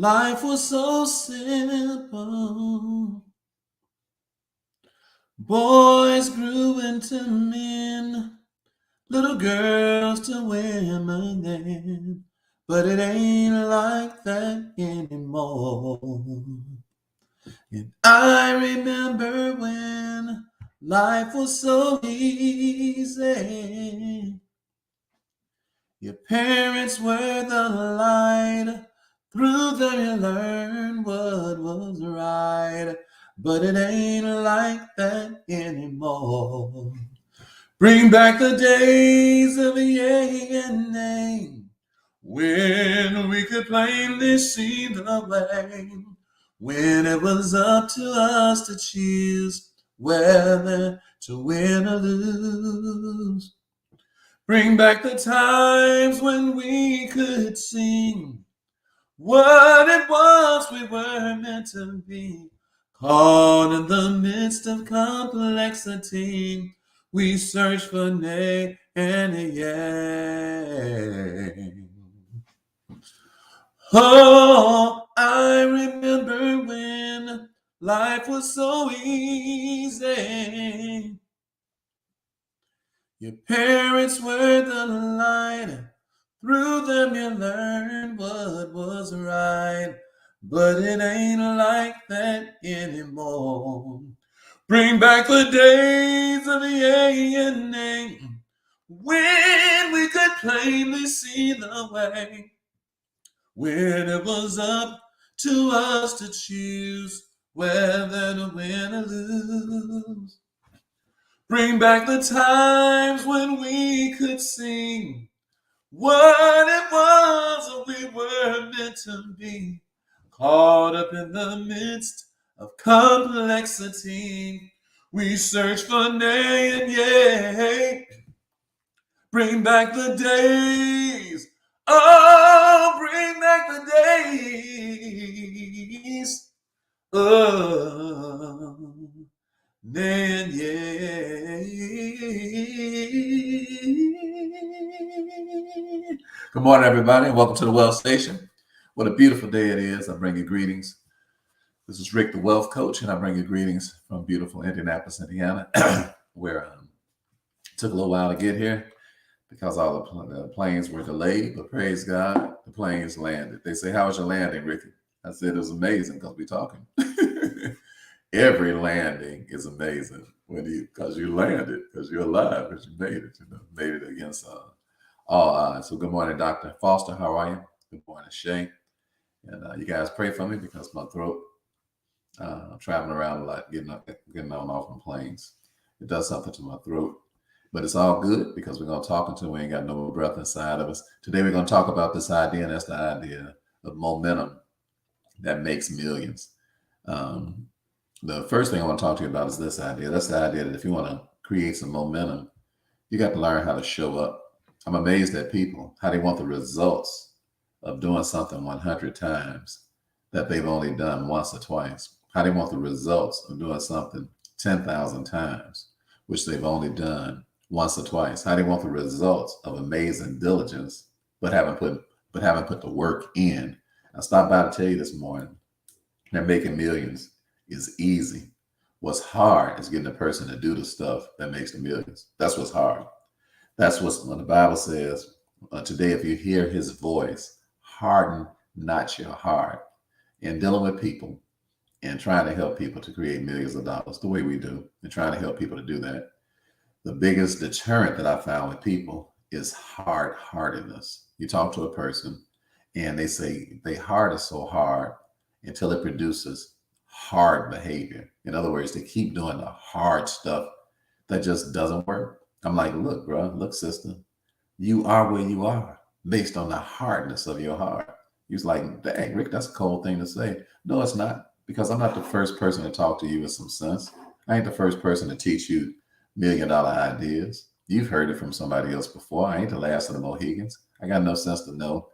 Life was so simple. Boys grew into men, little girls to women then. But it ain't like that anymore. And I remember when life was so easy. Your parents were the light. Through them you learned what was right. But it ain't like that anymore. Bring back the days of yea and nay, when we could plainly see the way, when it was up to us to choose whether to win or lose. Bring back the times when we could sing what it was we were meant to be. Caught in the midst of complexity, we search for nay and a yea. Oh, I remember when life was so easy. Your parents were the light. Through them you learned what was right. But it ain't like that anymore. Bring back the days of yea and nay, when we could plainly see the way, when it was up to us to choose whether to win or lose. Bring back the times when we could sing what it was we were meant to be. Caught up in the midst of complexity, we search for nay and yea. Bring back the days. Oh, bring back the days. Oh, nay and yea. Good morning, everybody, and welcome to the Wealth Station. What a beautiful day it is. I bring you greetings. This is Rick, the Wealth Coach, and I bring you greetings from beautiful Indianapolis, Indiana, where it took a little while to get here because all the planes were delayed, but praise God, the planes landed. They say, how was your landing, Ricky? I said, it was amazing because we're talking. Every landing is amazing because you landed, because you're alive, because you made it, made it against all odds. So good morning, Dr. Foster. How are you? Good morning, Shay. And you guys pray for me because my throat, I'm traveling around a lot, getting on and off on planes. It does something to my throat. But it's all good because we're going to talk until we ain't got no more breath inside of us. Today we're going to talk about this idea, and that's the idea of momentum that makes millions. The first thing I want to talk to you about is this idea. That's the idea that if you want to create some momentum, you got to learn how to show up. I'm amazed at people, how they want the results of doing something 100 times that they've only done once or twice. How they want the results of doing something 10,000 times, which they've only done once or twice. How they want the results of amazing diligence, but haven't put the work in. I stopped by to tell you this morning that making millions is easy. What's hard is getting a person to do the stuff that makes the millions. That's what's hard. That's when the Bible says, today, if you hear his voice, harden not your heart. In dealing with people and trying to help people to create millions of dollars the way we do, and trying to help people to do that, the biggest deterrent that I found with people is hard-heartedness. You talk to a person and they say they heart is so hard until it produces hard behavior. In other words, they keep doing the hard stuff that just doesn't work. I'm like, look, bro, look, sister, you are where you are based on the hardness of your heart. He was like, dang, Rick, that's a cold thing to say. No, it's not, because I'm not the first person to talk to you with some sense. I ain't the first person to teach you $1 million ideas. You've heard it from somebody else before. I ain't the last of the Mohegans. I got no sense to know.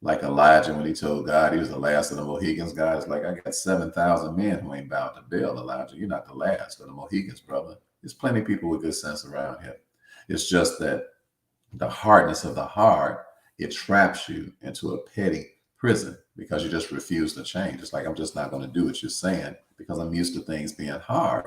Like Elijah, when he told God he was the last of the Mohegans, God's like, I got 7,000 men who ain't bound to Baal, Elijah. You're not the last of the Mohegans, brother. There's plenty of people with good sense around here. It's just that the hardness of the heart, it traps you into a petty prison because you just refuse to change. It's like, I'm just not going to do what you're saying because I'm used to things being hard.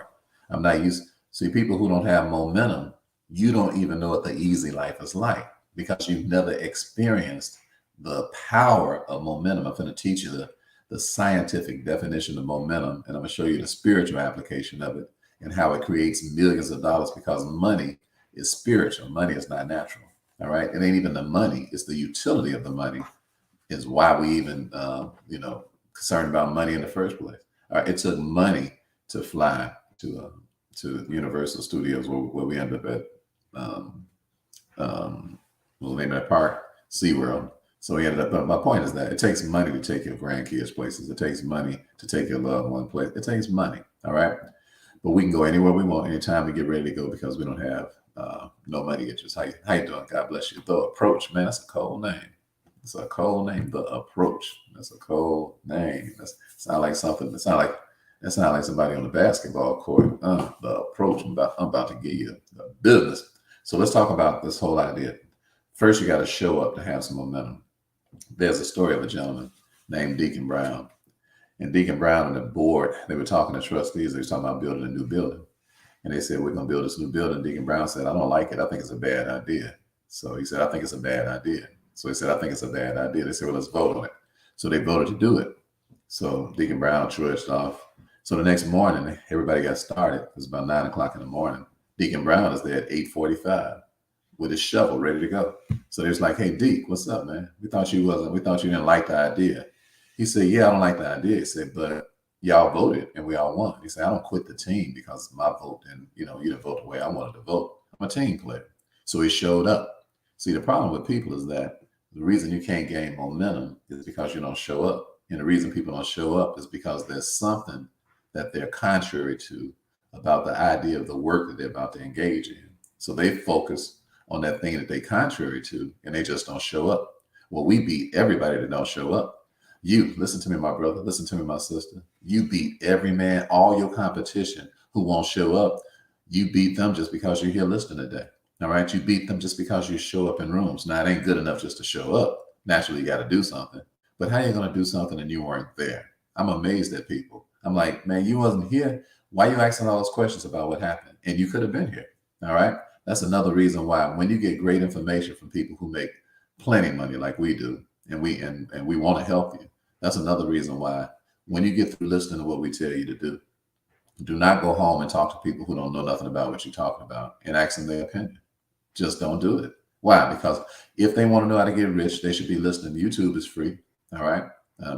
I'm not used. See, people who don't have momentum, you don't even know what the easy life is like because you've never experienced the power of momentum. I'm going to teach you the scientific definition of momentum, and I'm going to show you the spiritual application of it and how it creates millions of dollars, because money is spiritual. Money is not natural. All right. It ain't even the money. It's the utility of the money is why we even, concerned about money in the first place. All right. It took money to fly to Universal Studios where we ended up at, what was the name of that park? SeaWorld. So we ended up, but my point is that it takes money to take your grandkids places. It takes money to take your loved one place. It takes money. All right. But we can go anywhere we want, anytime we get ready to go, because we don't have no money interest. How you doing? God bless you. The Approach, man, that's a cold name. It's a cold name. The Approach. That's a cold name. That sound like something. That sound like somebody on the basketball court. The Approach. I'm about to give you the business. So let's talk about this whole idea. First, you got to show up to have some momentum. There's a story of a gentleman named Deacon Brown. And Deacon Brown and the board, they were talking to trustees. They were talking about building a new building. And they said, we're going to build this new building. Deacon Brown said, I don't like it. I think it's a bad idea. So he said, I think it's a bad idea. So he said, I think it's a bad idea. They said, well, let's vote on it. So they voted to do it. So Deacon Brown trudged off. So the next morning, everybody got started. It was about 9 o'clock in the morning. Deacon Brown is there at 8:45 with his shovel ready to go. So they was like, hey, Deke, what's up, man? We thought you didn't like the idea. He said, yeah, I don't like the idea. He said, but y'all voted and we all won. He said, I don't quit the team because of my vote and, you didn't vote the way I wanted to vote. I'm a team player. So he showed up. See, the problem with people is that the reason you can't gain momentum is because you don't show up. And the reason people don't show up is because there's something that they're contrary to about the idea of the work that they're about to engage in. So they focus on that thing that they're contrary to, and they just don't show up. Well, we beat everybody that don't show up. You, listen to me, my brother, listen to me, my sister. You beat every man, all your competition who won't show up. You beat them just because you're here listening today. All right. You beat them just because you show up in rooms. Now, it ain't good enough just to show up. Naturally, you got to do something. But how are you going to do something and you weren't there? I'm amazed at people. I'm like, man, you wasn't here. Why are you asking all those questions about what happened? And you could have been here. All right. That's another reason why when you get great information from people who make plenty of money like we do, and we want to help you, that's another reason why when you get through listening to what we tell you to do not go home and talk to people who don't know nothing about what you're talking about and ask them their opinion. Just don't do it. Why? Because if they want to know how to get rich, they should be listening. YouTube is free. All right.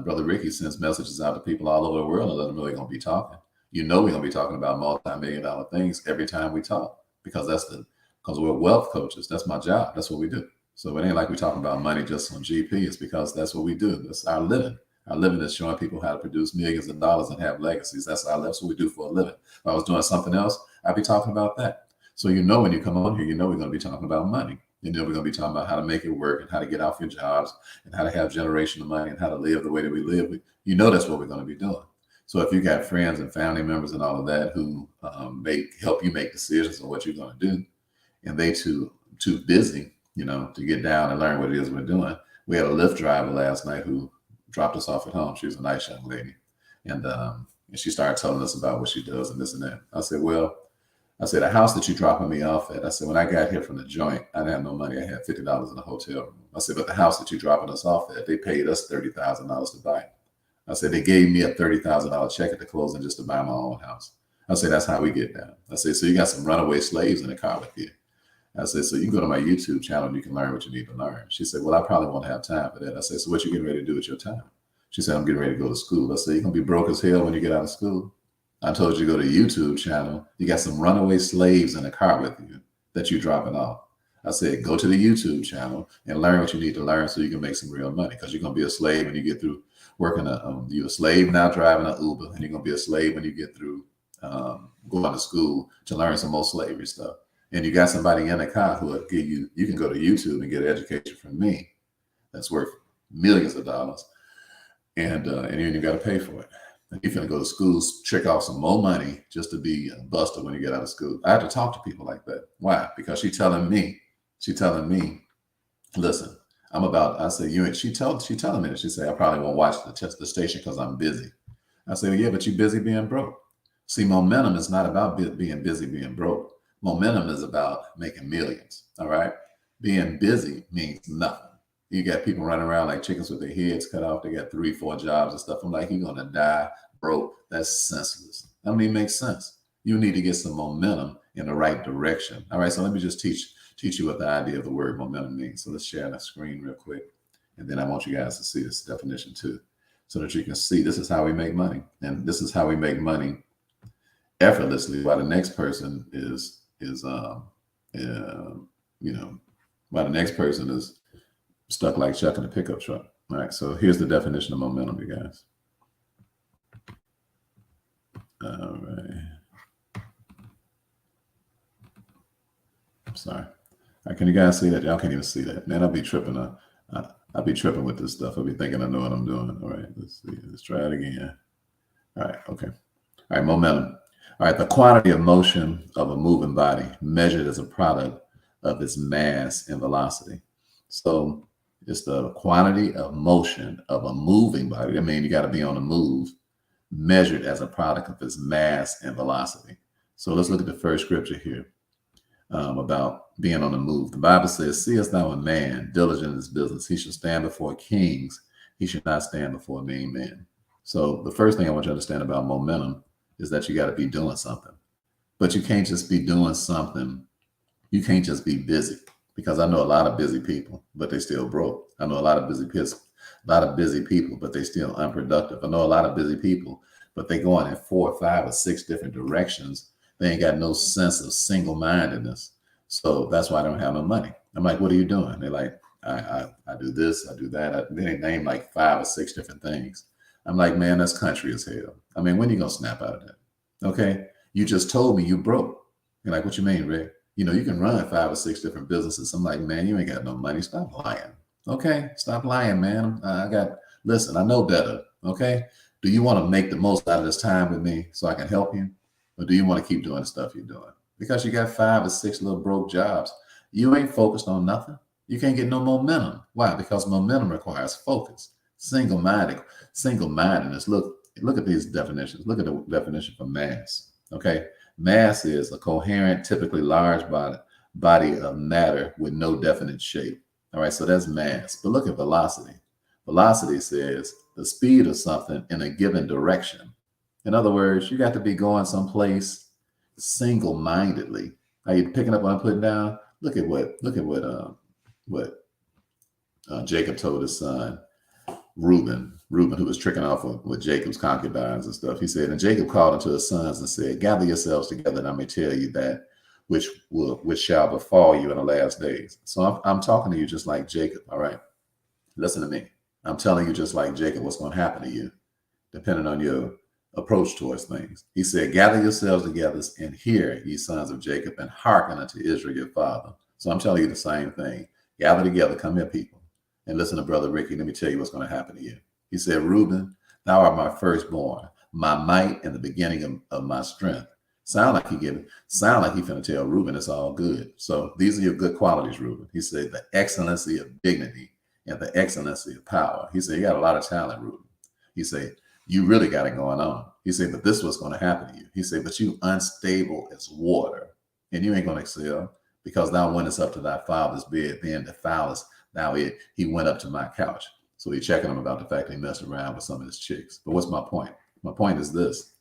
Brother Ricky sends messages out to people all over the world and let them know they're going to be talking. We're going to be talking about multi-million-dollar things every time we talk, because because we're wealth coaches. That's my job. That's what we do. So it ain't like we're talking about money just on GP. It's because that's what we do. That's our living. Our living is showing people how to produce millions of dollars and have legacies. That's what we do for a living. If I was doing something else, I'd be talking about that. So when you come on here, we're going to be talking about money. We're going to be talking about how to make it work and how to get off your jobs and how to have generational money and how to live the way that we live. That's what we're going to be doing. So if you got friends and family members and all of that who help you make decisions on what you're going to do, and they too busy, to get down and learn what it is we're doing. We had a Lyft driver last night who dropped us off at home. She was a nice young lady. And she started telling us about what she does and this and that. I said, the house that you're dropping me off at, I said, when I got here from the joint, I didn't have no money. I had $50 in the hotel room. I said, but the house that you're dropping us off at, they paid us $30,000 to buy it. I said, they gave me a $30,000 check at the closing just to buy my own house. I said, that's how we get down. I said, so you got some runaway slaves in the car with you. I said, so you can go to my YouTube channel and you can learn what you need to learn. She said, well, I probably won't have time for that. I said, so what you getting ready to do with your time? She said, I'm getting ready to go to school. I said, you're going to be broke as hell when you get out of school. I told you to go to YouTube channel. You got some runaway slaves in the car with you that you're dropping off. I said, go to the YouTube channel and learn what you need to learn so you can make some real money, because you're going to be a slave when you get through working. You're a slave now driving an Uber, and you're going to be a slave when you get through going to school to learn some more slavery stuff. And you got somebody in the car who will give you can go to YouTube and get an education from me that's worth millions of dollars. And you got to pay for it. And you're going to go to school, trick off some more money just to be a buster when you get out of school. I have to talk to people like that. Why? Because she's telling me, listen, I said, she telling me that. She said, I probably won't watch the station because I'm busy. I said, well, yeah, but you're busy being broke. See, momentum is not about being busy being broke. Momentum is about making millions. All right. Being busy means nothing. You got people running around like chickens with their heads cut off. They got 3-4 jobs and stuff. I'm like, you're gonna die broke. That's senseless. That don't even make sense. You need to get some momentum in the right direction. All right. So let me just teach you what the idea of the word momentum means. So let's share that screen real quick. And then I want you guys to see this definition too, so that you can see this is how we make money. And this is how we make money effortlessly, while the next person is while the next person is stuck like Chuck in a pickup truck. All right. So here's the definition of momentum, you guys. All right. I'm sorry. Can you guys see that? Y'all can't even see that. Man, I'll be tripping. I'll be tripping with this stuff. I'll be thinking I know what I'm doing. All right, let's see. Let's try it again. All right, okay. All right, momentum. All right, the quantity of motion of a moving body measured as a product of its mass and velocity. So it's the quantity of motion of a moving body. I mean, you got to be on the move, measured as a product of its mass and velocity. So let's look at the first scripture here. About being on the move. The Bible says, seest thou a man diligent in his business, he should stand before kings, he should not stand before mean men. So the first thing I want you to understand about momentum is that you got to be doing something. But you can't just be doing something. You can't just be busy, because I know a lot of busy people, but they still broke. I know a lot of busy people, but they still unproductive. I know a lot of busy people, but they going in 4, 5, or 6 different directions. They ain't got no sense of single-mindedness. So that's why I don't have no money. I'm like, what are you doing? They're like, I do this, I do that. They name like 5 or 6 different things. I'm like, man, that's country as hell. I mean, when are you going to snap out of that? Okay. You just told me you broke. You're like, what you mean, Rick? You know, you can run 5 or 6 different businesses. I'm like, man, you ain't got no money. Stop lying. Okay. Stop lying, man. Listen, I know better. Okay. Do you want to make the most out of this time with me so I can help you? Or do you want to keep doing the stuff you're doing? Because you got 5 or 6 little broke jobs. You ain't focused on nothing. You can't get no momentum. Why? Because momentum requires focus. Single-mindedness. Look at these definitions. Look at the definition for mass. Okay. Mass is a coherent, typically large body of matter with no definite shape. All right. So that's mass. But look at velocity. Velocity says the speed of something in a given direction. In other words, you got to be going someplace single-mindedly. Are you picking up what I'm putting down? Look at what Jacob told his son, Reuben, who was tricking off with Jacob's concubines and stuff. He said, and Jacob called unto his sons and said, gather yourselves together, and I may tell you that which shall befall you in the last days. So I'm talking to you just like Jacob. All right. Listen to me. I'm telling you just like Jacob what's going to happen to you, depending on your approach towards things. He said, gather yourselves together and hear, ye sons of Jacob, and hearken unto Israel your father. So I'm telling you the same thing. Gather together, come here, people, and listen to Brother Ricky. Let me tell you what's going to happen to you. He said, Reuben, thou art my firstborn, my might, and the beginning of my strength. Sound like he finna tell Reuben it's all good. So these are your good qualities, Reuben. He said, the excellency of dignity and the excellency of power. He said, you got a lot of talent, Reuben. He said, you really got it going on. He said, but this is what's going to happen to you. He said, but you unstable as water, and you ain't going to excel, because thou wentest up to thy father's bed, then defilest thou it. He went up to my couch. So he's checking him about the fact that he messed around with some of his chicks. But what's my point? My point is this.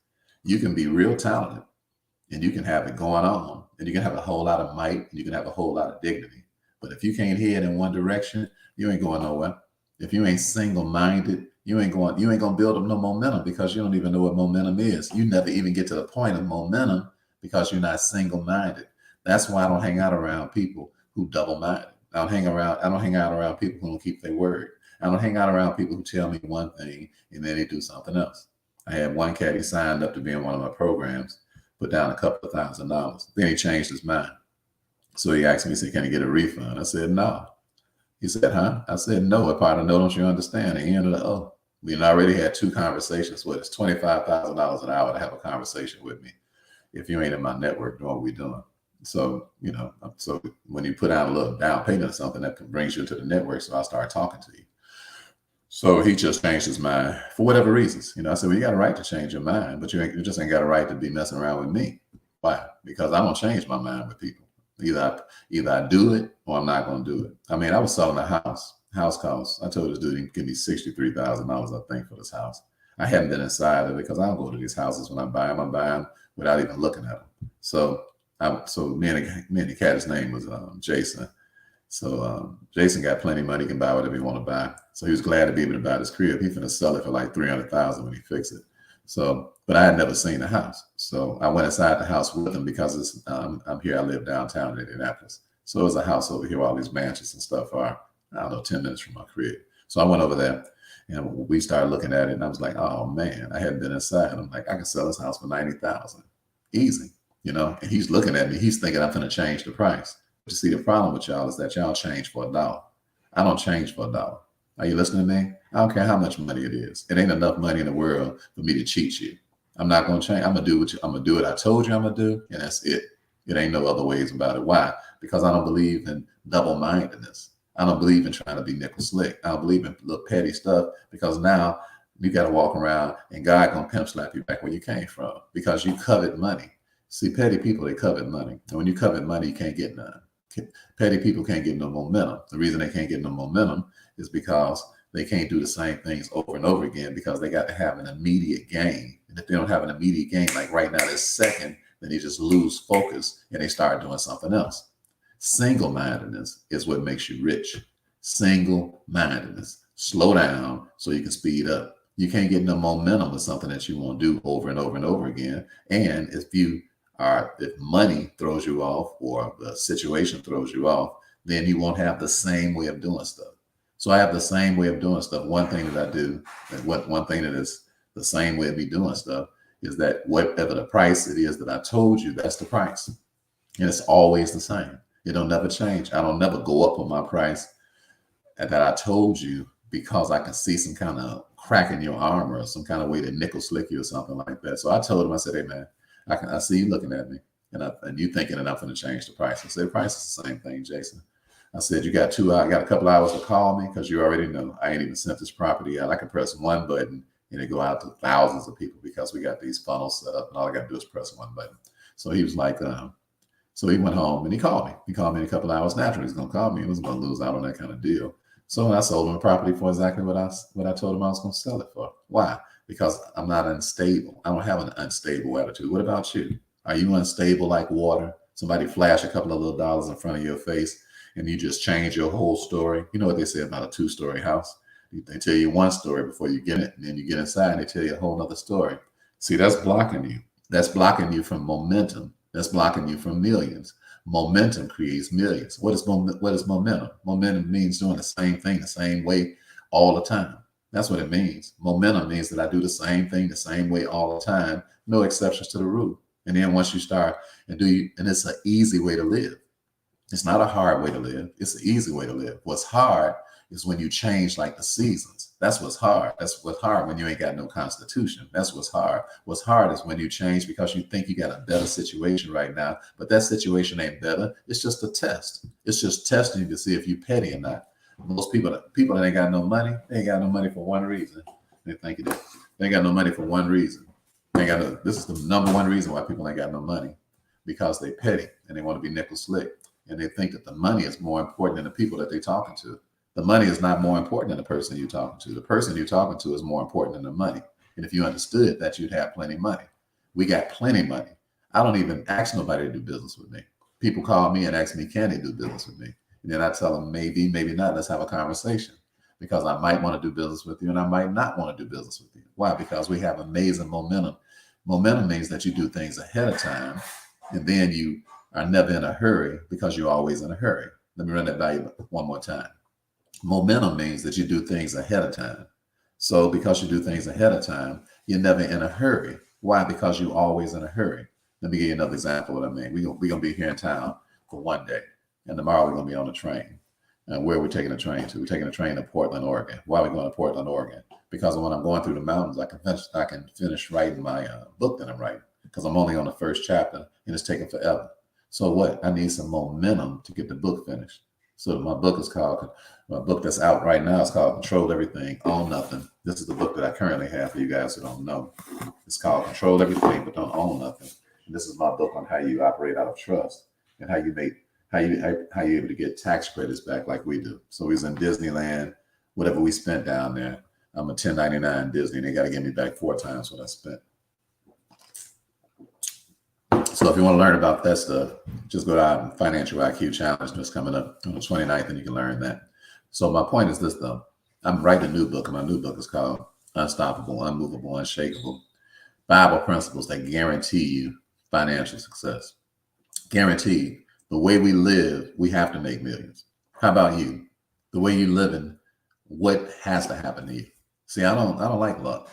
You can be real talented, and you can have it going on, and you can have a whole lot of might, and you can have a whole lot of dignity. But if you can't head in one direction, you ain't going nowhere. If you ain't single-minded, you ain't going to build up no momentum, because you don't even know what momentum is. You never even get to the point of momentum because you're not single-minded. That's why I don't hang out around people who double-minded. I don't hang out around people who don't keep their word. I don't hang out around people who tell me one thing and then they do something else. I had one cat, he signed up to be in one of my programs, put down a couple of $1,000. Then he changed his mind. So he asked me, he said, can I get a refund? I said, no. He said, huh? I said, no. A part of no, don't you understand? The end of the O. We already had 2 conversations with us. $25,000 an hour to have a conversation with me. If you ain't in my network doing what we're doing, So, so when you put out a little down payment or something, that brings you into the network. So I started talking to you. So he just changed his mind for whatever reasons. I said, well, you got a right to change your mind, but you just ain't got a right to be messing around with me. Why? Because I don't change my mind with people. Either I do it or I'm not going to do it. I mean, I was selling a house. House costs. I told this dude he'd give me $63,000, I think, for this house. I hadn't been inside of it because I don't go to these houses when I buy them. I buy them without even looking at them. So me and the cat's name was Jason. So Jason got plenty of money, he can buy whatever he want to buy. So he was glad to be able to buy this crib. He's going to sell it for like $300,000 when he fixes it. So, but I had never seen the house. So I went inside the house with him because I'm here. I live downtown in Indianapolis. So there's a house over here where all these mansions and stuff are, 10 minutes from my crib. So I went over there and we started looking at it and I was like, oh man, I hadn't been inside. I'm like, I can sell this house for $90,000. Easy, and he's looking at me. He's thinking I'm going to change the price. But you see, the problem with y'all is that y'all change for $1. I don't change for $1. Are you listening to me? I don't care how much money it is. It ain't enough money in the world for me to cheat you. I'm not going to change. I'm going to do what I told you I'm going to do. And that's it. It ain't no other ways about it. Why? Because I don't believe in double-mindedness. I don't believe in trying to be nickel slick. I don't believe in little petty stuff because now you got to walk around and God going to pimp slap you back where you came from because you covet money. See, petty people, they covet money. And when you covet money, you can't get none. Petty people can't get no momentum. The reason they can't get no momentum is because they can't do the same things over and over again because they got to have an immediate gain. And if they don't have an immediate gain, like right now, this second, then they just lose focus and they start doing something else. Single-mindedness is what makes you rich. Single-mindedness. Slow down so you can speed up. You can't get no momentum with something that you want to do over and over and over again. And if money throws you off or the situation throws you off, then you won't have the same way of doing stuff. So I have the same way of doing stuff. One thing that I do, and one thing that is the same way of me doing stuff is that whatever the price it is that I told you, that's the price. And it's always the same. It don't never change. I don't never go up on my price that I told you because I can see some kind of crack in your armor or some kind of way to nickel slick you or something like that. So I told him, I said, hey man, I see you looking at me and you thinking that I'm going to change the price. I said, the price is the same thing, Jason. I said, you got a couple hours to call me because you already know I ain't even sent this property out. I can press one button and it go out to thousands of people because we got these funnels set up and all I got to do is press one button. So he was like, so he went home and he called me. He called me in a couple of hours. Naturally, he's going to call me. He wasn't going to lose out on that kind of deal. So I sold him the property for exactly what I told him I was going to sell it for. Why? Because I'm not unstable. I don't have an unstable attitude. What about you? Are you unstable like water? Somebody flash a couple of little dollars in front of your face and you just change your whole story. You know what they say about a 2-story house? They tell you one story before you get it, and then you get inside and they tell you a whole other story. See, that's blocking you. That's blocking you from momentum. That's blocking you from millions. Momentum creates millions. What is momentum? Momentum means doing the same thing the same way all the time. That's what it means. Momentum means that I do the same thing the same way all the time, no exceptions to the rule. And then once you start and it's an easy way to live. It's not a hard way to live. It's an easy way to live. What's hard is when you change like the seasons. That's what's hard. That's what's hard when you ain't got no constitution. That's what's hard. What's hard is when you change because you think you got a better situation right now, but that situation ain't better. It's just a test. It's just testing you to see if you petty or not. Most people that ain't got no money, they ain't got no money for one reason. They think it is. They ain't got no money for one reason. This is the number one reason why people ain't got no money, because they petty and they want to be nickel slick. And they think that the money is more important than the people that they're talking to. The money is not more important than the person you're talking to. The person you're talking to is more important than the money. And if you understood that, you'd have plenty of money. We got plenty of money. I don't even ask nobody to do business with me. People call me and ask me, can they do business with me? And then I tell them, maybe, maybe not. Let's have a conversation, because I might want to do business with you and I might not want to do business with you. Why? Because we have amazing momentum. Momentum means that you do things ahead of time, and then you are never in a hurry because you're always in a hurry. Let me run that by you one more time. Momentum means that you do things ahead of time. So because you do things ahead of time, you're never in a hurry. Why? Because you're always in a hurry. Let me give you another example of what I mean. We're going to be here in town for one day, and tomorrow we're going to be on the train. And where are we taking the train to? We're taking the train to Portland, Oregon. Why are we going to Portland, Oregon? Because when I'm going through the mountains, I can finish writing my book that I'm writing, because I'm only on the first chapter and it's taking forever. So what? I need some momentum to get the book finished. So my book that's out right now is called Control Everything, Own Nothing. This is the book that I currently have for you guys who don't know. It's called Control Everything, but Don't Own Nothing. And this is my book on how you operate out of trust and how you able to get tax credits back like we do. So we was in Disneyland, whatever we spent down there. I'm a 1099 Disney. They got to give me back 4 times what I spent. So if you want to learn about that stuff, just go to our Financial IQ Challenge that's coming up on the 29th, and you can learn that. So my point is this, though. I'm writing a new book, and my new book is called Unstoppable, Unmovable, Unshakable. Bible Principles that guarantee you financial success. Guaranteed. The way we live, we have to make millions. How about you? The way you living, what has to happen to you? See, I don't like luck.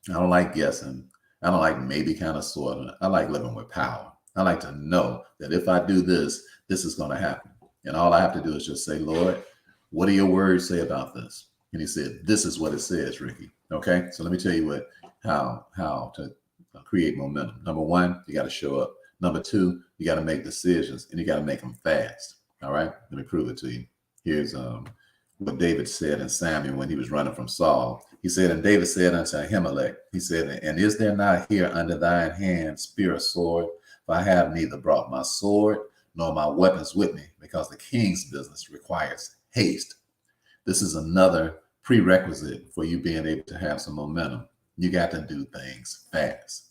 I don't like guessing. I don't like maybe, kind of, sort of. I like living with power. I like to know that if I do this, this is going to happen. And all I have to do is just say, Lord, what do your words say about this? And he said, this is what it says, Ricky. Okay. So let me tell you how to create momentum. Number 1, you got to show up. Number 2, you got to make decisions, and you got to make them fast. All right. Let me prove it to you. Here's what David said in Samuel when he was running from Saul. He said, and David said unto Ahimelech, he said, and is there not here under thine hand spear or sword? For I have neither brought my sword nor my weapons with me, because the king's business requires haste. This is another prerequisite for you being able to have some momentum. You got to do things fast.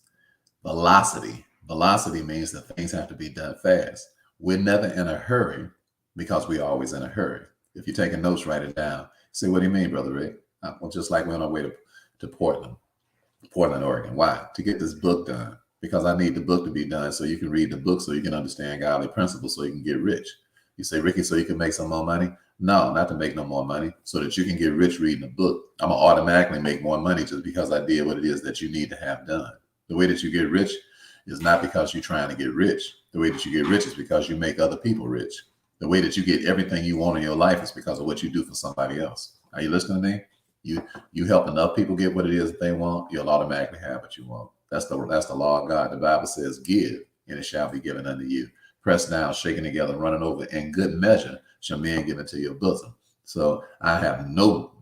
Velocity. Velocity means that things have to be done fast. We're never in a hurry because we're always in a hurry. If you're taking notes, write it down. Say, what do you mean, Brother Rick? Well, just like we're on our way to Portland, Oregon. Why? To get this book done. Because I need the book to be done so you can read the book, so you can understand godly principles, so you can get rich. You say, Ricky, so you can make some more money? No, not to make no more money, so that you can get rich reading a book. I'm going to automatically make more money just because I did what it is that you need to have done. The way that you get rich is not because you're trying to get rich. The way that you get rich is because you make other people rich. The way that you get everything you want in your life is because of what you do for somebody else. Are you listening to me? You help enough people get what it is that they want, you'll automatically have what you want. That's the law of God. The Bible says, give, and it shall be given unto you. Pressed down, shaken together, running over, and good measure shall men give into your bosom. So I have no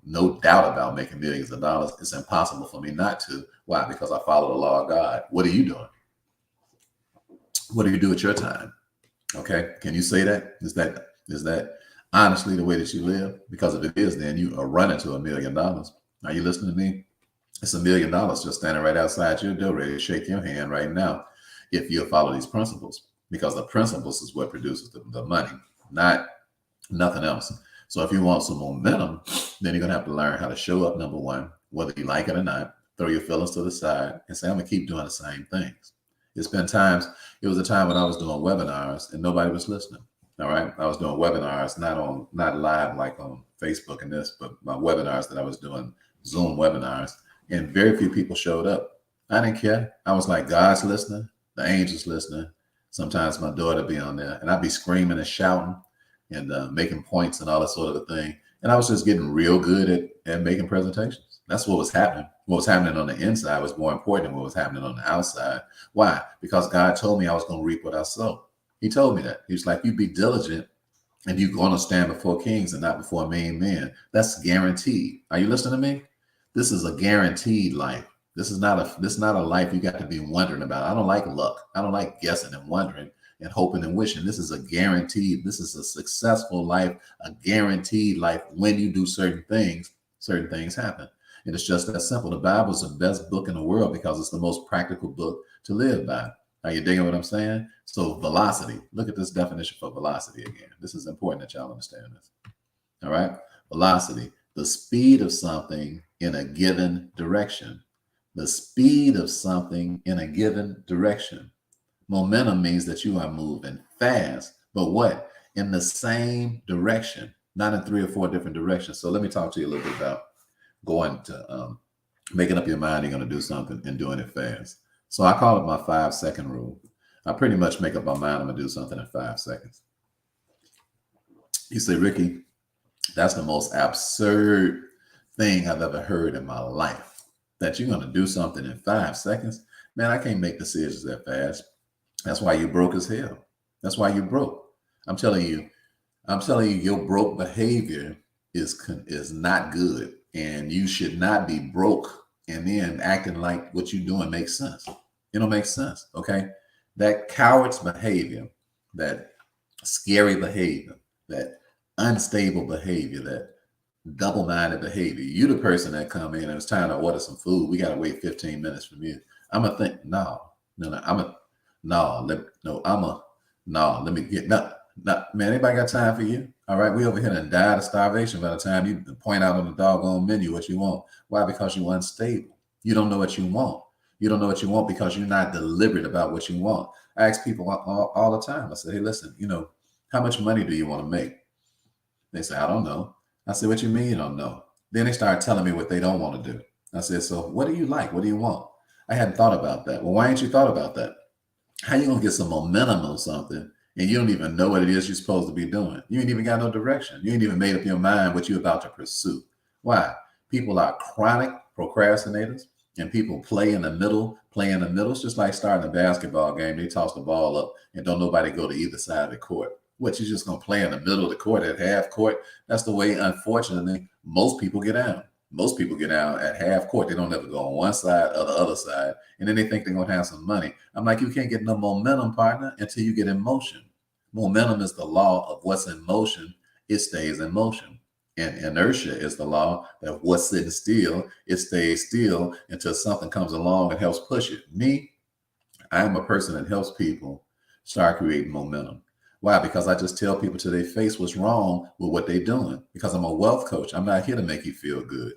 doubt about making millions of dollars. It's impossible for me not to. Why? Because I follow the law of God. What are you doing? What do you do at your time? Okay. Can you say that? Is that honestly the way that you live? Because if it is, then you are running to $1 million. Are you listening to me? It's $1 million just standing right outside your door, ready to shake your hand right now, if you follow these principles. Because the principles is what produces the money, not nothing else. So if you want some momentum, then you're gonna have to learn how to show up. Number 1, whether you like it or not. Throw your feelings to the side and say, I'm gonna keep doing the same things. It was a time when I was doing webinars and nobody was listening. All right. I was doing webinars, not live like on Facebook and this, but my webinars that I was doing, Zoom webinars, and very few people showed up. I didn't care. I was like, God's listening, the angels listening. Sometimes my daughter be on there and I'd be screaming and shouting and making points and all that sort of a thing. And I was just getting real good at making presentations. That's what was happening. What was happening on the inside was more important than what was happening on the outside. Why? Because God told me I was going to reap what I sow. He told me that. He was like, you be diligent and you're going to stand before kings and not before mean men. That's guaranteed. Are you listening to me? This is a guaranteed life. This is not a life you got to be wondering about. I don't like luck. I don't like guessing and wondering and hoping and wishing. This is a guaranteed. This is a successful life, a guaranteed life. When you do certain things happen. And it's just that simple. The Bible is the best book in the world because it's the most practical book to live by. Are you digging what I'm saying? So velocity. Look at this definition for velocity again. This is important that y'all understand this. All right. Velocity, the speed of something in a given direction. The speed of something in a given direction. Momentum means that you are moving fast, but what? In the same direction, not in 3 or 4 different directions. So let me talk to you a little bit about going to making up your mind you're going to do something and doing it fast. So I call it my 5-second rule. I pretty much make up my mind I'm going to do something in 5 seconds. You say, Ricky, that's the most absurd thing I've ever heard in my life. That you're going to do something in 5 seconds? Man, I can't make decisions that fast. That's why you're broke as hell. That's why you're broke. I'm telling you, your broke behavior is not good, and you should not be broke and then acting like what you're doing makes sense. It don't make sense. Okay, that coward's behavior, that scary behavior, that unstable behavior, that double-minded behavior. You the person that come in and it's time to order some food. We gotta wait 15 minutes from you. I'm gonna think, no, no, no. Let me get no, man. Anybody got time for you? All right, we over here and died of starvation by the time you point out on the doggone menu what you want. Why? Because you're unstable. You don't know what you want. You don't know what you want because you're not deliberate about what you want. I ask people all the time. I say, hey, listen, how much money do you want to make? They say, I don't know. I said, what you mean you don't know? Then they start telling me what they don't want to do. I said, so what do you like? What do you want? I hadn't thought about that. Well, why ain't you thought about that? How you gonna get some momentum on something and you don't even know what it is you're supposed to be doing? You ain't even got no direction. You ain't even made up your mind what you're about to pursue. Why? People are chronic procrastinators, and people play in the middle. It's just like starting a basketball game. They toss the ball up and don't nobody go to either side of the court. What, you just gonna play in the middle of the court at half court? That's the way, unfortunately, most people get out. Most people get out at half court. They don't ever go on one side or the other side. And then they think they're going to have some money. I'm like, you can't get no momentum, partner, until you get in motion. Momentum is the law of what's in motion. It stays in motion. And inertia is the law that what's sitting still, it stays still until something comes along and helps push it. Me, I'm a person that helps people start creating momentum. Why? Because I just tell people to their face what's wrong with what they're doing. Because I'm a wealth coach. I'm not here to make you feel good.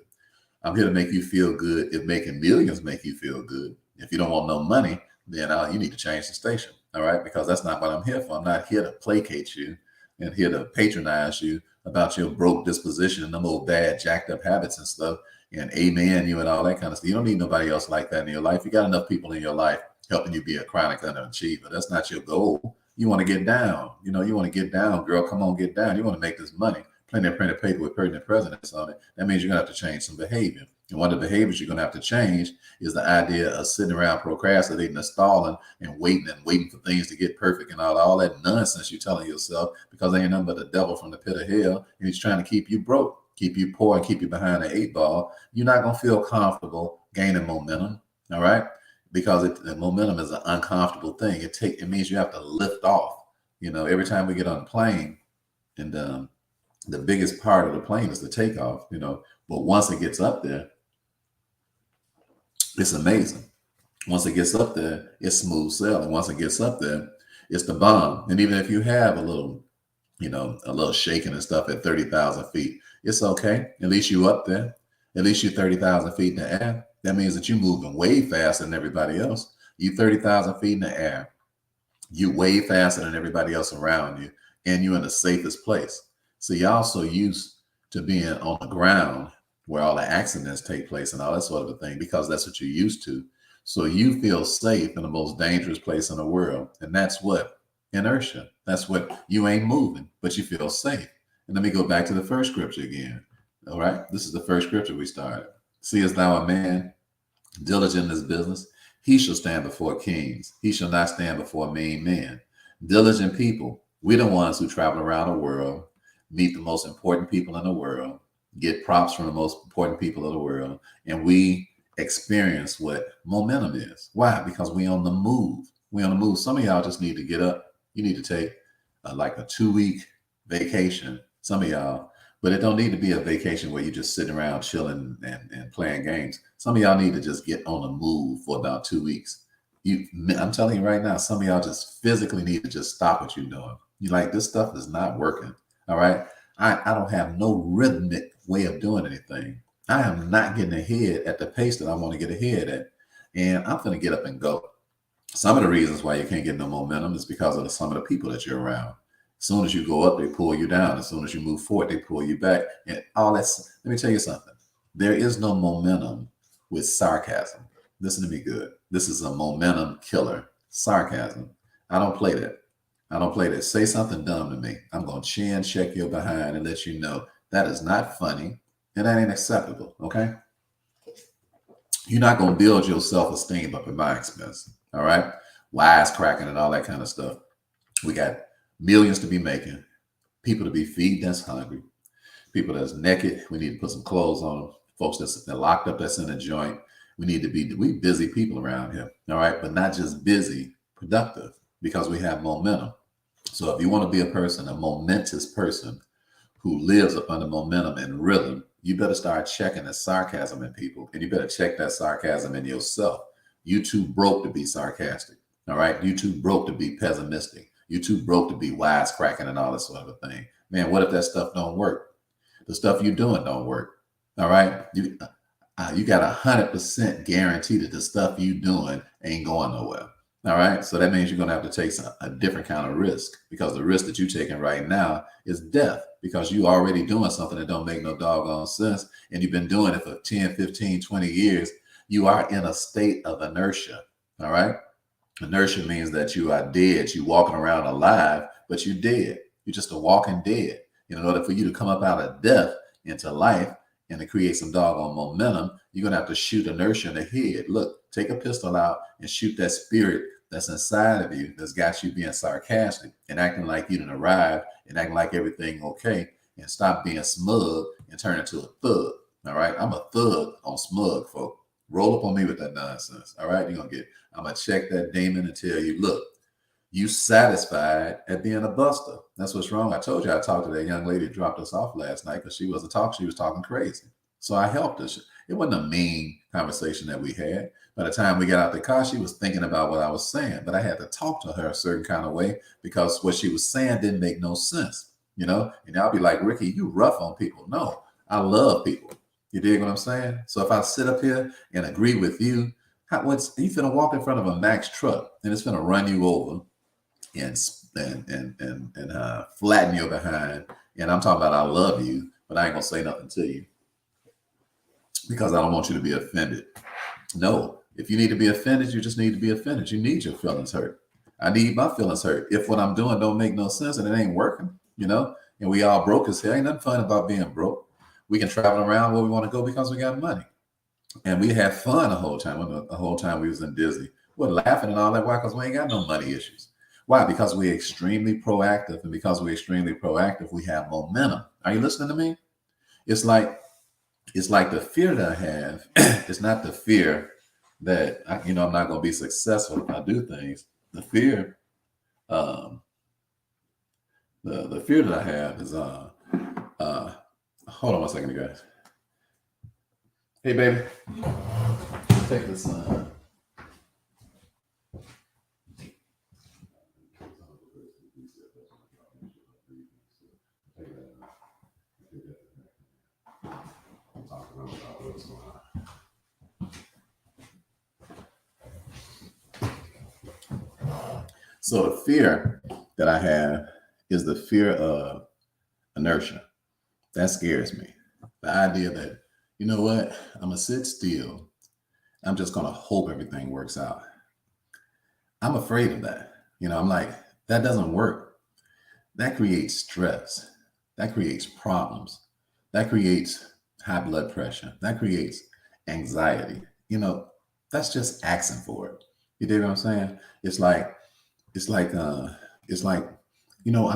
I'm here to make you feel good if making millions make you feel good. If you don't want no money, then you need to change the station. All right? Because that's not what I'm here for. I'm not here to placate you and here to patronize you about your broke disposition and them old bad jacked up habits and stuff and amen you and all that kind of stuff. You don't need nobody else like that in your life. You got enough people in your life helping you be a chronic underachiever. That's not your goal. You want to get down. You want to get down, girl. Come on, get down. You want to make this money. Plenty of printed paper with pertinent presidents on it. That means you're going to have to change some behavior. And one of the behaviors you're going to have to change is the idea of sitting around procrastinating and stalling and waiting for things to get perfect and all that nonsense you're telling yourself, because they ain't nothing but the devil from the pit of hell. And he's trying to keep you broke, keep you poor, and keep you behind the 8 ball. You're not going to feel comfortable gaining momentum. All right. Because the momentum is an uncomfortable thing. It means you have to lift off. Every time we get on a plane, and the biggest part of the plane is the takeoff. But once it gets up there, it's amazing. Once it gets up there, it's smooth sailing. Once it gets up there, it's the bomb. And even if you have a little shaking and stuff at 30,000 feet, it's okay. At least you up there. At least you're 30,000 feet in the air. That means that you're moving way faster than everybody else. You 30,000 feet in the air. You way faster than everybody else around you, and you're in the safest place. So you're also used to being on the ground where all the accidents take place and all that sort of a thing, because that's what you're used to. So you feel safe in the most dangerous place in the world. And that's what? Inertia. That's what you ain't moving, but you feel safe. And let me go back to the first scripture again. All right. This is the first scripture we started. Seest thou a man diligent in his business? He shall stand before kings. He shall not stand before mean men. Diligent people. We're the ones who travel around the world, meet the most important people in the world, get props from the most important people in the world, and we experience what momentum is. Why? Because we on the move. We on the move. Some of y'all just need to get up. You need to take like a 2-week vacation. Some of y'all, but it don't need to be a vacation where you just sitting around chilling and playing games. Some of y'all need to just get on the move for about 2 weeks. I'm telling you right now, some of y'all just physically need to just stop what you're doing. You're like, this stuff is not working. All right. I don't have no rhythmic way of doing anything. I am not getting ahead at the pace that I want to get ahead at. And I'm going to get up and go. Some of the reasons why you can't get no momentum is because of some of the people that you're around. As soon as you go up, they pull you down. As soon as you move forward, they pull you back. And all that's, let me tell you something. There is no momentum with sarcasm. Listen to me good. This is a momentum killer. Sarcasm. I don't play that. I don't play that. Say something dumb to me. I'm going to chin check your behind and let you know that is not funny and that ain't acceptable. Okay. You're not going to build your self-esteem up at my expense. All right. Wisecracking and all that kind of stuff. We got millions to be making, people to be feeding that's hungry, people that's naked. We need to put some clothes on them. Folks that's locked up, that's in a joint. We busy people around here. All right. But not just busy, productive, because we have momentum. So if you want to be a person, a momentous person who lives up under momentum and rhythm, you better start checking the sarcasm in people, and you better check that sarcasm in yourself. You too broke to be sarcastic. All right. You too broke to be pessimistic. You too broke to be wisecracking and all this sort of a thing. Man, what if that stuff don't work? The stuff you're doing don't work. All right. You got 100% guarantee that the stuff you doing ain't going nowhere. All right. So that means you're going to have to take a different kind of risk, because the risk that you're taking right now is death, because you already doing something that don't make no doggone sense. And you've been doing it for 10, 15, 20 years. You are in a state of inertia. All right. Inertia means that you are dead. You walking around alive, but you're dead. You're just a walking dead. In order for you to come up out of death into life and to create some doggone momentum, you're going to have to shoot inertia in the head. Look, take a pistol out and shoot that spirit that's inside of you that's got you being sarcastic and acting like you didn't arrive and acting like everything okay, and stop being smug and turn into a thug. All right. I'm a thug on smug, folks. Roll up on me with that nonsense. All right. I'm going to check that demon and tell you, look, you satisfied at being a buster. That's what's wrong. I told you I talked to that young lady who dropped us off last night because she wasn't talking. She was talking crazy. So I helped her. It wasn't a mean conversation that we had. By the time we got out the car, she was thinking about what I was saying, but I had to talk to her a certain kind of way because what she was saying didn't make no sense, And I'll be like, Ricky, you rough on people. No, I love people. You dig what I'm saying? So if I sit up here and agree with you, you finna walk in front of a Max truck and it's finna run you over and flatten your behind. And I'm talking about I love you, but I ain't gonna say nothing to you because I don't want you to be offended. No, if you need to be offended, you just need to be offended. You need your feelings hurt. I need my feelings hurt. If what I'm doing don't make no sense and it ain't working, and we all broke as hell. Ain't nothing fun about being broke. We can travel around where we want to go because we got money. And we had fun the whole time. The whole time we was in Disney. We're laughing and all that. Why? Because we ain't got no money issues. Why? Because we're extremely proactive. And because we're extremely proactive, we have momentum. Are you listening to me? It's like the fear that I have. It's not the fear that, I'm not going to be successful if I do things. The fear, the fear that I have is, hold on one second, you guys. Hey, baby. Take this. So the fear that I have is the fear of inertia. That scares me. The idea that, you know what, I'm going to sit still. I'm just going to hope everything works out. I'm afraid of that. I'm like, that doesn't work. That creates stress. That creates problems. That creates high blood pressure. That creates anxiety. That's just asking for it. You dig what I'm saying? It's like, I'm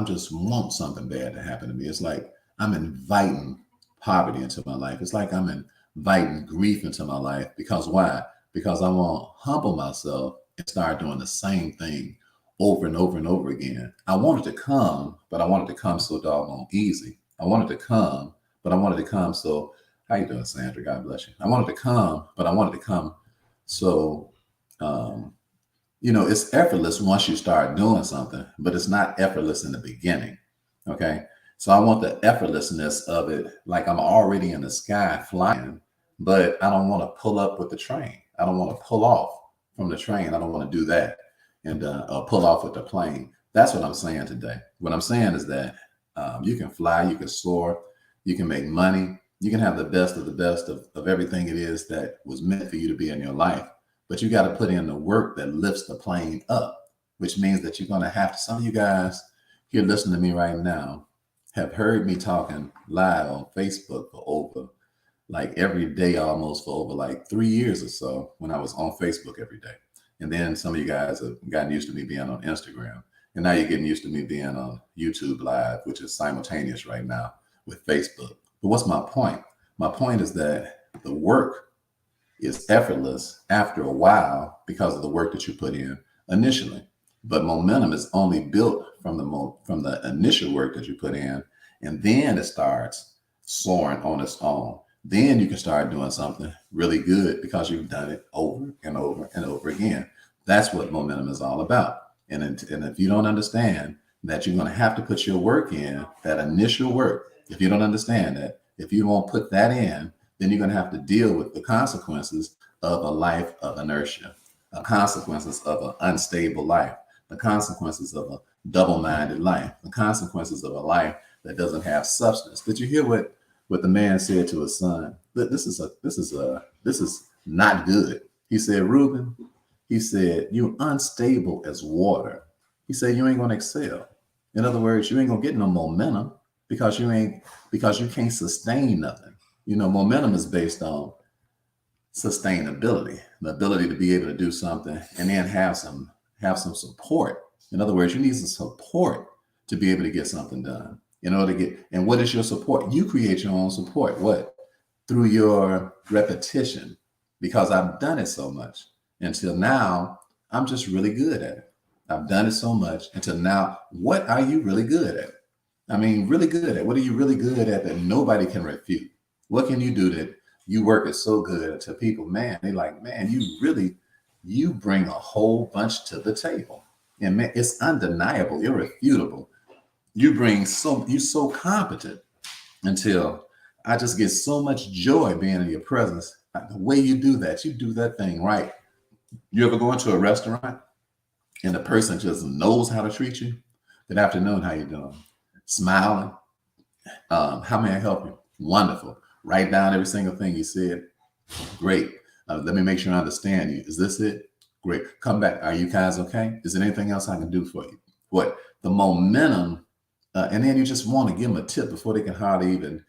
just want something bad to happen to me. It's like I'm inviting poverty into my life. It's like I'm inviting grief into my life. Because why? Because I want to humble myself and start doing the same thing over and over and over again. I wanted to come, but I wanted to come so doggone easy. I wanted to come, but I wanted to come so, how you doing, Sandra? God bless you. I wanted to come, but I wanted to come so, it's effortless once you start doing something, but it's not effortless in the beginning. Okay. So I want the effortlessness of it. Like I'm already in the sky flying, but I don't want to pull up with the train. I don't want to pull off from the train. I don't want to do that and pull off with the plane. That's what I'm saying today. What I'm saying is that you can fly, you can soar, you can make money, you can have the best of everything it is that was meant for you to be in your life. But you got to put in the work that lifts the plane up, which means that you're going to have to. Some of you guys here listening to me right now have heard me talking live on Facebook for over, like every day almost for over like 3 years or so when I was on Facebook every day. And then some of you guys have gotten used to me being on Instagram. And now you're getting used to me being on YouTube Live, which is simultaneous right now with Facebook. But what's my point? My point is that the work is effortless after a while because of the work that you put in initially. But momentum is only built from the initial work that you put in, and then it starts soaring on its own. Then you can start doing something really good because you've done it over and over and over again. That's what momentum is all about. And if you don't understand that you're going to have to put your work in, that initial work, if you don't understand that, if you won't put that in, then you're going to have to deal with the consequences of a life of inertia, the consequences of an unstable life, the consequences of a double-minded life, the consequences of a life that doesn't have substance. Did you hear what the man said to his son? This is not good. He said, Reuben, he said, you're unstable as water. He said, you ain't gonna excel. In other words, you ain't gonna get no momentum because you can't sustain nothing. You know, momentum is based on sustainability, the ability to be able to do something and then have some support. In other words, you need some support to be able to get something done. In order to get, and what is your support? You create your own support. What? Through your repetition, because I've done it so much until now, I'm just really good at it. I've done it so much until now. What are you really good at? I mean, really good at? What are you really good at that nobody can refute? What can you do that you work is so good to people? Man, they like, man, you bring a whole bunch to the table. And man, it's undeniable, irrefutable. You're so competent until I just get so much joy being in your presence. The way you do that thing right. You ever go into a restaurant and the person just knows how to treat you? Good afternoon, how you doing? Smiling. How may I help you? Wonderful. Write down every single thing you said. Great. Let me make sure I understand you. Is this it? Great. Come back. Are you guys okay? Is there anything else I can do for you? What? The momentum. And then you just want to give them a tip before they can hardly even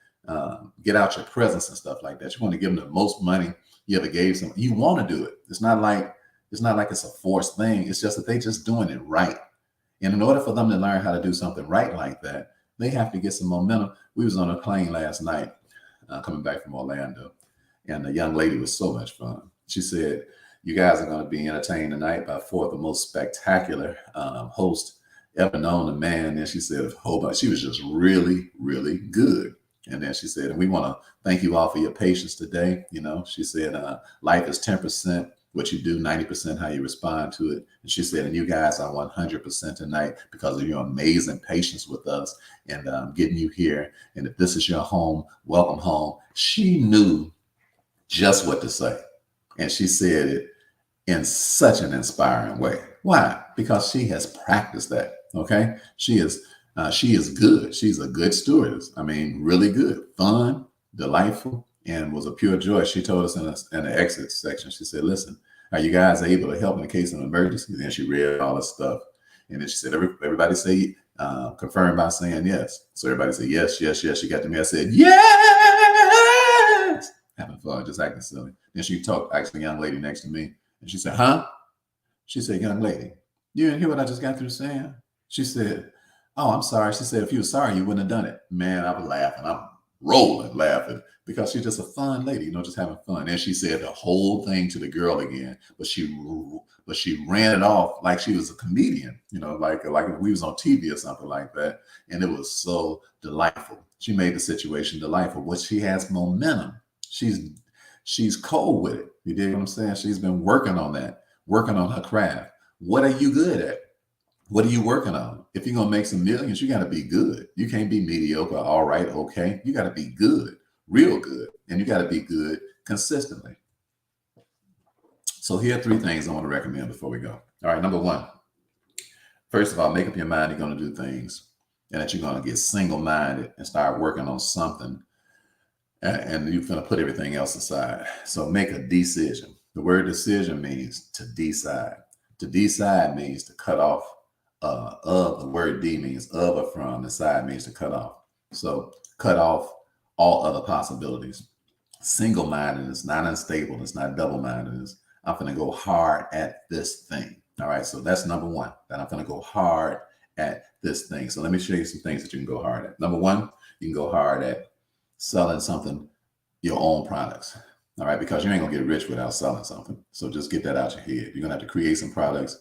get out your presence and stuff like that. You want to give them the most money you ever gave someone. You want to do it. It's not like it's a forced thing. It's just that they just doing it right. And in order for them to learn how to do something right like that, they have to get some momentum. We was on a plane last night coming back from Orlando, and the young lady was so much fun. She said, you guys are going to be entertained tonight by four of the most spectacular hosts ever known to man. And she said a whole bunch. She was just really, really good. And then she said, and we want to thank you all for your patience today. You know, she said, life is 10% what you do, 90% how you respond to it. And she said, and you guys are 100% tonight because of your amazing patience with us and getting you here. And if this is your home, welcome home. She knew just what to say. And she said it in such an inspiring way. Why? Because she has practiced that. Okay. She is good. She's a good stewardess. I mean, really good, fun, delightful, and was a pure joy. She told us in the exit section, she said, listen, are you guys able to help in the case of an emergency? And then she read all this stuff. And then she said, everybody say, confirm by saying yes. So everybody said, yes, yes, yes. She got to me. I said, yes. Having fun, just acting silly. Then she talked, actually, a young lady next to me. And she said, huh? She said, young lady, you didn't hear what I just got through saying? She said, oh, I'm sorry. She said, if you were sorry, you wouldn't have done it. Man, I was laughing. I'm rolling laughing because she's just a fun lady, you know, just having fun. And she said the whole thing to the girl again, but she ran it off like she was a comedian, you know, like we was on TV or something like that. And it was so delightful. She made the situation delightful. What she has momentum. She's cold with it. You dig what I'm saying? She's been working on that, working on her craft. What are you good at? What are you working on? If you're going to make some millions, you got to be good. You can't be mediocre, all right, okay. You got to be good, real good. And you got to be good consistently. So here are three things I want to recommend before we go. All right, number one, first of all, make up your mind you're going to do things and that you're going to get single-minded and start working on something. And you're going to put everything else aside. So make a decision. The word decision means to decide. To decide means to cut off. The word D means of or from. The side means to cut off. So cut off all other possibilities. Single-mindedness, not unstable. It's not double-mindedness. I'm going to go hard at this thing. All right. So that's number one. That I'm going to go hard at this thing. So let me show you some things that you can go hard at. Number one, you can go hard at selling something, your own products. All right, because you ain't gonna get rich without selling something. So just get that out your head. You're gonna have to create some products.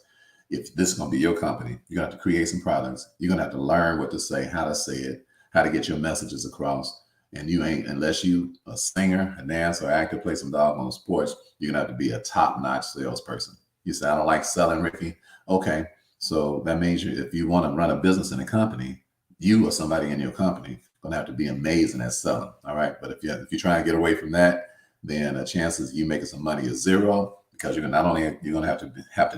If this is gonna be your company, you're gonna have to create some products. You're gonna have to learn what to say, how to say it, how to get your messages across. And you ain't, unless you a singer, a dancer, or actor, play some doggone sports, you're gonna have to be a top-notch salesperson. You say, I don't like selling, Ricky. Okay, so that means if you want to run a business in a company, you or somebody in your company gonna have to be amazing at selling. All right, but if you try and get away from that, then the chances you making some money is zero, because you're not only you're gonna have to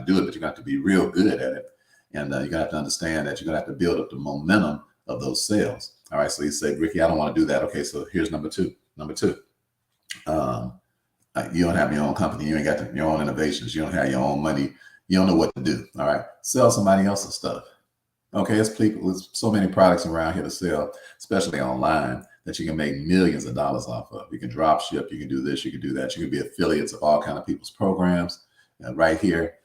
do it, but you're gonna have to be real good at it, and you're gonna have to understand that you're gonna have to build up the momentum of those sales. All right, so you say, Ricky, I don't want to do that. Okay, so here's number two. Number two, you don't have your own company. You ain't got your own innovations. You don't have your own money. You don't know what to do. All right, sell somebody else's stuff. Okay, it's people with so many products around here to sell, especially online, that you can make millions of dollars off of. You can drop ship. You can do this. You can do that. You can be affiliates of all kind of people's programs. Right here,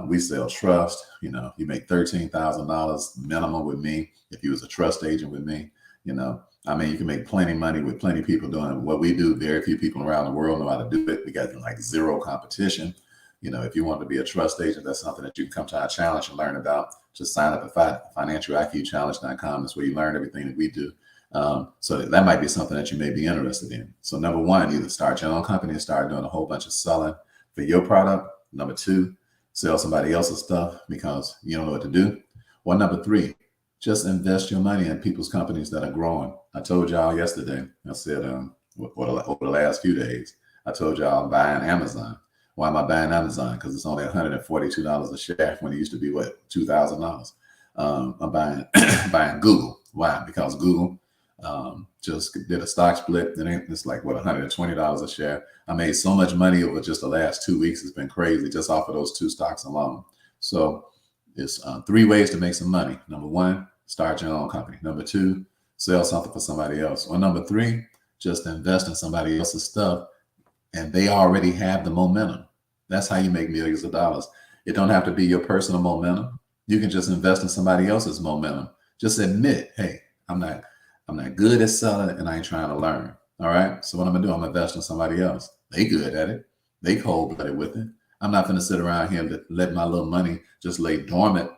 we sell trust. You know, you make $13,000 minimum with me if you was a trust agent with me. You know, I mean, you can make plenty of money with plenty of people doing what we do. Very few people around the world know how to do it. We got like zero competition. You know, if you want to be a trust agent, that's something that you can come to our challenge and learn about. Just sign up at financialiqchallenge.com. That's where you learn everything that we do. So that might be something that you may be interested in. So number one, either start your own company and start doing a whole bunch of selling for your product. Number two, sell somebody else's stuff because you don't know what to do. Or number three, just invest your money in people's companies that are growing. I told y'all yesterday, I said over the last few days, I told y'all I'm buying Amazon. Why am I buying Amazon? Because it's only $142 a share when it used to be, what, $2,000. I'm buying buying Google. Why? Because Google just did a stock split. It's like, what, $120 a share. I made so much money over just the last 2 weeks. It's been crazy just off of those two stocks alone. So it's three ways to make some money. Number one, start your own company. Number two, sell something for somebody else. Or number three, just invest in somebody else's stuff and they already have the momentum. That's how you make millions of dollars. It don't have to be your personal momentum. You can just invest in somebody else's momentum. Just admit, hey, I'm not good at selling and I ain't trying to learn. All right. So what I'm gonna do, I'm gonna invest in somebody else. They good at it. They cold-blooded with it. I'm not gonna sit around here and let my little money just lay dormant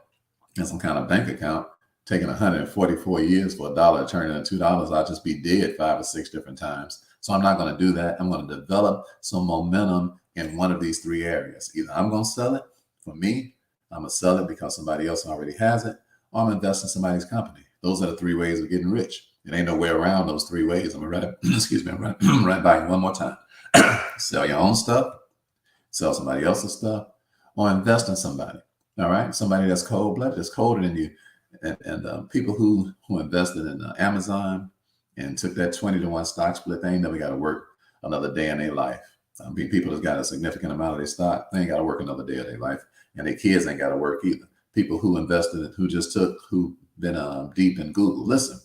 in some kind of bank account, taking 144 years for $1 to turn into $2. I'll just be dead 5 or 6 different times. So I'm not going to do that. I'm going to develop some momentum in one of these three areas. Either I'm going to sell it for me, I'm going to sell it because somebody else already has it, or I'm going to invest in somebody's company. Those are the three ways of getting rich. It ain't no way around those three ways. I'm going to run by you one more time. Sell your own stuff, sell somebody else's stuff, or invest in somebody. All right? Somebody that's cold-blooded, that's colder than you. And people who invested in Amazon and took that 20-to-1 stock split, they ain't never got to work another day in their life. People that's got a significant amount of their stock, they ain't got to work another day of their life. And their kids ain't got to work either. People who invested, who been deep in Google. Listen,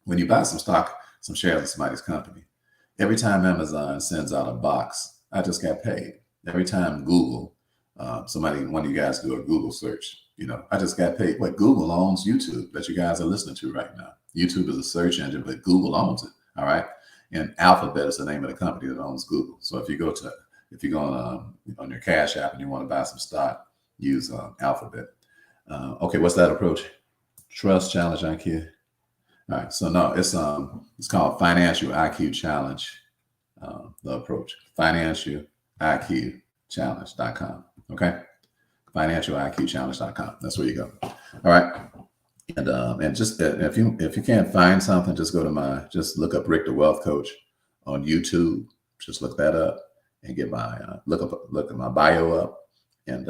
when you buy some stock, some shares in somebody's company, every time Amazon sends out a box, I just got paid. Every time Google, one of you guys do a Google search, I just got paid. What, Google owns YouTube that you guys are listening to right now. YouTube is a search engine, but Google owns it. All right. And Alphabet is the name of the company that owns Google. So if you go on your Cash App and you want to buy some stock, use Alphabet. Okay, what's that approach? Trust, challenge, IQ. All right. So no, it's called Financial IQ Challenge. The approach. FinancialIQChallenge.com. Okay. FinancialIQChallenge.com. That's where you go. All right. And just if you can't find something, just just look up Rick the Wealth Coach on YouTube. Just look that up and get my look at my bio up, and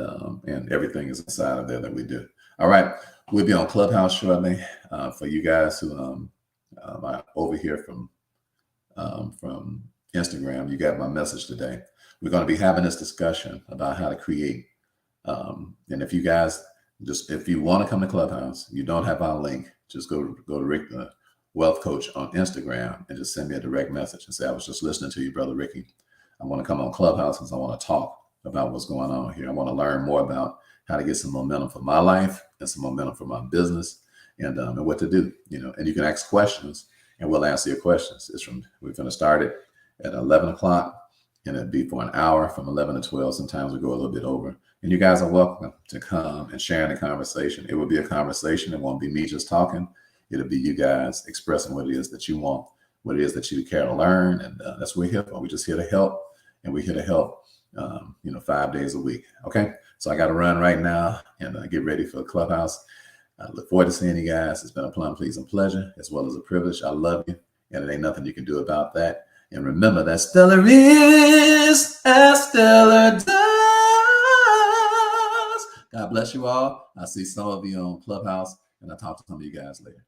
everything is inside of there that we do. All right, we'll be on Clubhouse shortly. For you guys who are over here from Instagram, you got my message today. We're going to be having this discussion about how to create. And if you guys if you want to come to Clubhouse, you don't have our link, just go to Rick the Wealth Coach on Instagram and just send me a direct message and say, I was just listening to you, Brother Ricky. I want to come on Clubhouse because I want to talk about what's going on here. I want to learn more about how to get some momentum for my life and some momentum for my business, and what to do. And you can ask questions, and we'll answer your questions. We're going to start it at 11 o'clock, and it'll be for an hour from 11 to 12. Sometimes we go a little bit over. And you guys are welcome to come and share in the conversation. It will be a conversation. It won't be me just talking. It'll be you guys expressing what it is that you want, what it is that you care to learn. And that's what we're here for. We're just here to help. And we're here to help, 5 days a week. Okay. So I got to run right now and get ready for Clubhouse. I look forward to seeing you guys. It's been a plum, please, and pleasure, as well as a privilege. I love you. And it ain't nothing you can do about that. And remember that stellar is as stellar does. God bless you all. I see some of you on Clubhouse, and I'll talk to some of you guys later.